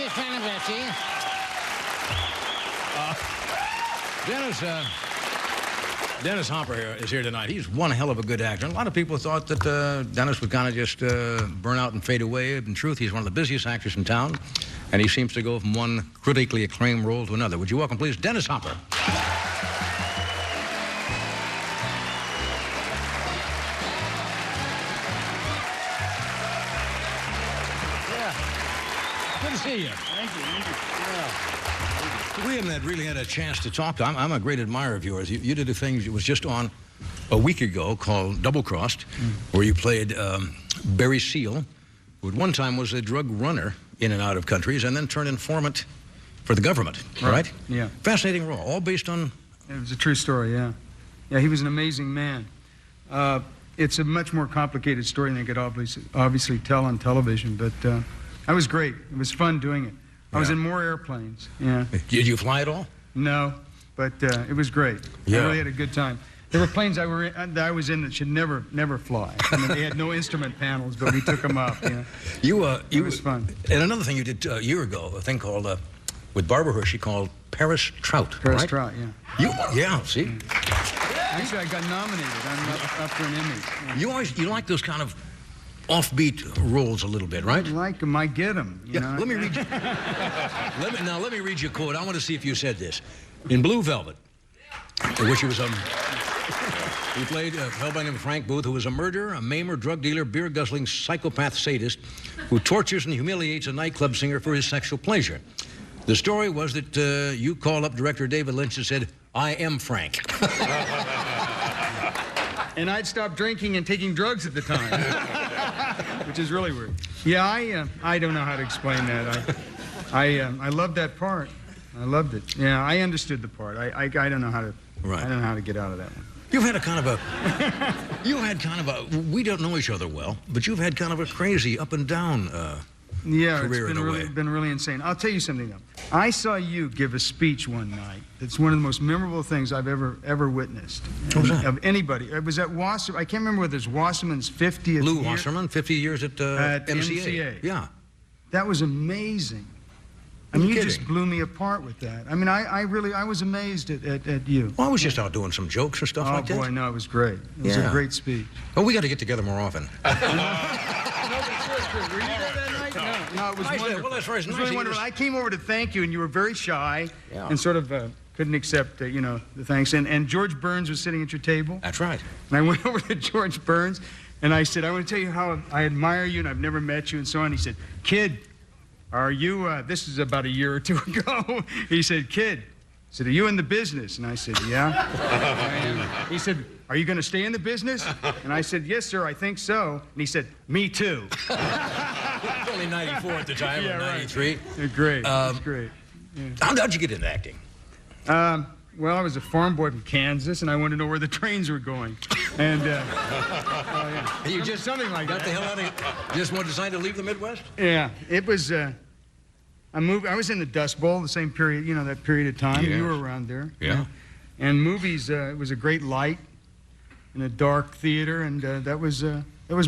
fan of Betsy. Dennis Hopper is here tonight. He's one hell of a good actor. A lot of people thought that Dennis would kind of just burn out and fade away. In truth, he's one of the busiest actors in town, and he seems to go from one critically acclaimed role to another. Would you welcome, please, Dennis Hopper? Yeah. Good to see you. Thank you. Yeah. We haven't really had a chance to talk. I'm a great admirer of yours. You did a thing that was just on a week ago called Doublecrossed, where you played Barry Seal, who at one time was a drug runner in and out of countries, and then turned informant for the government, right? Yeah. Fascinating role, all based on... It was a true story, yeah. Yeah, he was an amazing man. It's a much more complicated story than they could obviously tell on television, but that was great. It was fun doing it. I was in more airplanes, yeah. Did you fly at all? No, but it was great. Yeah. I really had a good time. There were planes that I was in that should never fly. I mean, they had no instrument panels, but we took them up, yeah. It was fun. And another thing you did a year ago, a thing called, with Barbara Hershey, called Paris Trout, Paris right? Trout, yeah. Yeah, see? Actually, I got nominated. I'm up for an Emmy. Yeah. You like those kind of offbeat roles a little bit, right? I like them. I get them. You know? Let me read you. Let me read you a quote. I want to see if you said this. In Blue Velvet, which was he played a fellow by the name of Frank Booth, who was a murderer, a maimer, drug dealer, beer-guzzling psychopath sadist who tortures and humiliates a nightclub singer for his sexual pleasure. The story was that you called up director David Lynch and said, "I am Frank." And I'd stopped drinking and taking drugs at the time, which is really weird. Yeah, I don't know how to explain that. I loved that part. I loved it. Yeah, I understood the part. I don't know how to. Right. I don't know how to get out of that one. You've had a kind of a. We don't know each other well, but you've had kind of a crazy up and down. Yeah, career it's been really insane. I'll tell you something though. I saw you give a speech one night. It's one of the most memorable things I've ever witnessed. What was that? Of anybody. It was at Wasserman. I can't remember whether it's Wasserman's 50th Lou year. Wasserman, 50 years at MCA. Yeah. That was amazing. I mean, you just blew me apart with that. I mean, I was amazed at you. Well, I was just out doing some jokes and stuff like that. Oh boy, no, it was great. It was a great speech. Oh, we got to get together more often. Were you there that night? No, it was wonderful. Well, that's right. It was really wonderful. I came over to thank you, and you were very shy and sort of couldn't accept, the thanks. And George Burns was sitting at your table. That's right. And I went over to George Burns, and I said, "I want to tell you how I admire you, and I've never met you, and so on." He said, "Kid, are you?" This is about a year or two ago. He said, "Kid," he said, "are you in the business?" And I said, "Yeah." He said, "Are you going to stay in the business?" And I said, "Yes, sir, I think so." And he said, "Me too." Only 94 at the time, or 93. Right. They're great. It's great. Yeah. How'd you get into acting? Well, I was a farm boy from Kansas, and I wanted to know where the trains were going. And, You just something like got that. the hell out of just decided to leave the Midwest? Yeah, it was, I was in the Dust Bowl the same period, that period of time. Yes. You were around there. Yeah. And movies, it was a great light in a dark theater, and that was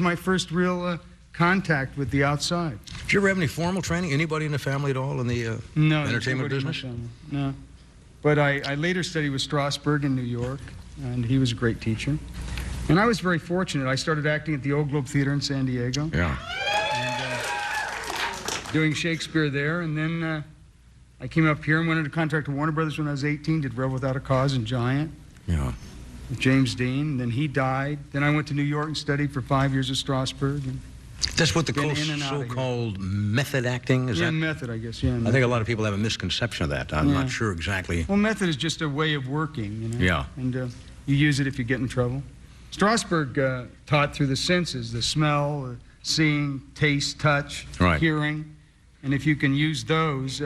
my first real contact with the outside. Did you ever have any formal training? Anybody in the family at all in the entertainment business? No. But I later studied with Strasberg in New York, and he was a great teacher. And I was very fortunate. I started acting at the Old Globe Theater in San Diego. Yeah. And doing Shakespeare there, and then I came up here and went into contract with Warner Brothers when I was 18, did Rebel Without a Cause and Giant. Yeah. With James Dean, and then he died. Then I went to New York and studied for 5 years at Strasberg. And that's what the in so-called method acting is. Yeah, method, I guess. Yeah. I think a lot of people have a misconception of that. I'm not sure exactly. Well, method is just a way of working, Yeah. And you use it if you get in trouble. Strasberg taught through the senses: the smell, seeing, taste, touch, hearing, and if you can use those,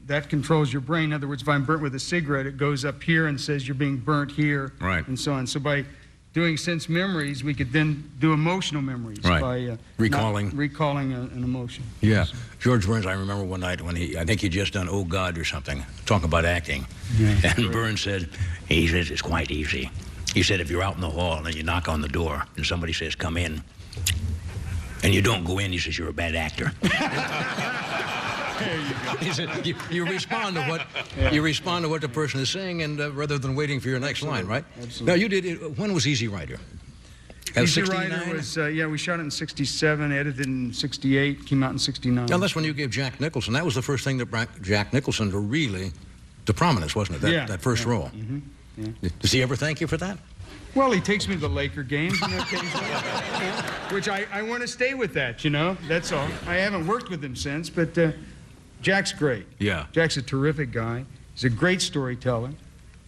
that controls your brain. In other words, if I'm burnt with a cigarette, it goes up here and says you're being burnt here, and so on. So by doing sense memories, we could then do emotional memories by recalling an emotion. Yeah. George Burns, I remember one night when I think he'd just done Oh God or something, talking about acting. Yeah, and Burns said, he says, it's quite easy. He said, if you're out in the hall and you knock on the door and somebody says, come in, and you don't go in, he says, you're a bad actor. There you go. He said, you respond to what you respond to what the person is saying, and rather than waiting for your next line, right? Absolutely. Now you did it. When was Easy Rider? Easy Rider was we shot it in '67, edited in '68, came out in '69. Now that's when you gave Jack Nicholson. That was the first thing that brought Jack Nicholson to prominence, wasn't it? That first role. Mm-hmm. Yeah. Does he ever thank you for that? Well, he takes me to the Laker games, occasionally, which I want to stay with that, that's all. I haven't worked with him since, but Jack's great. Yeah. Jack's a terrific guy. He's a great storyteller,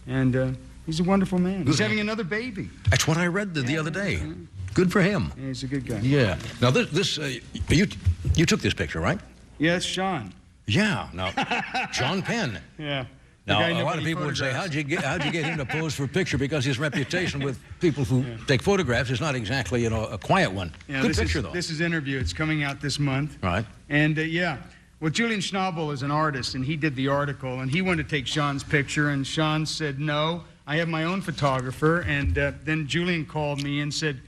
and he's a wonderful man. He's having another baby. That's what I read the other day. Good for him. Yeah, he's a good guy. Yeah. Now you took this picture, right? Yeah, it's Sean. Yeah. Now, Sean Penn. Yeah. Now, a lot of people would say, how'd you get him to pose for a picture? Because his reputation with people who take photographs is not exactly, a quiet one. Yeah, Good picture, though. This is Interview. It's coming out this month. Right. And, well, Julian Schnabel is an artist, and he did the article, and he wanted to take Sean's picture, and Sean said, no, I have my own photographer. And then Julian called me and said,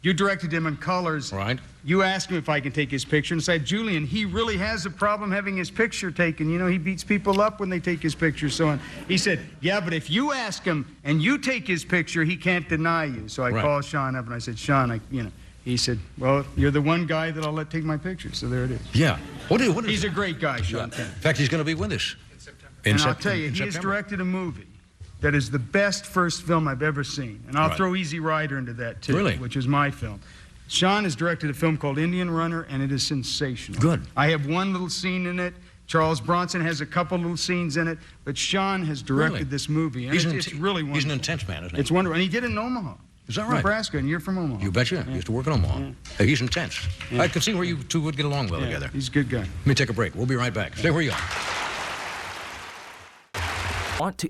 you directed him in colors. Right. You asked him if I can take his picture, and said, Julian, he really has a problem having his picture taken. He beats people up when they take his picture, so on. He said, yeah, but if you ask him and you take his picture, he can't deny you. So I called Sean up, and I said, Sean, he said, well, you're the one guy that I'll let take my picture, so there it is. Yeah. He's a great guy, Sean Penn. In fact, he's going to be with us. And I'll tell you, he has directed a movie that is the best first film I've ever seen. And I'll throw Easy Rider into that, too, which is my film. Sean has directed a film called Indian Runner, and it is sensational. Good. I have one little scene in it. Charles Bronson has a couple little scenes in it. But Sean has directed this movie, and it's really wonderful. He's an intense man, isn't he? It's wonderful. And he did it in Omaha. Is that right? Nebraska, and you're from Omaha. You betcha. He used to work in Omaha. Yeah. He's intense. Yeah. I can see where you two would get along well together. He's a good guy. Let me take a break. We'll be right back. Stay where you are. Want to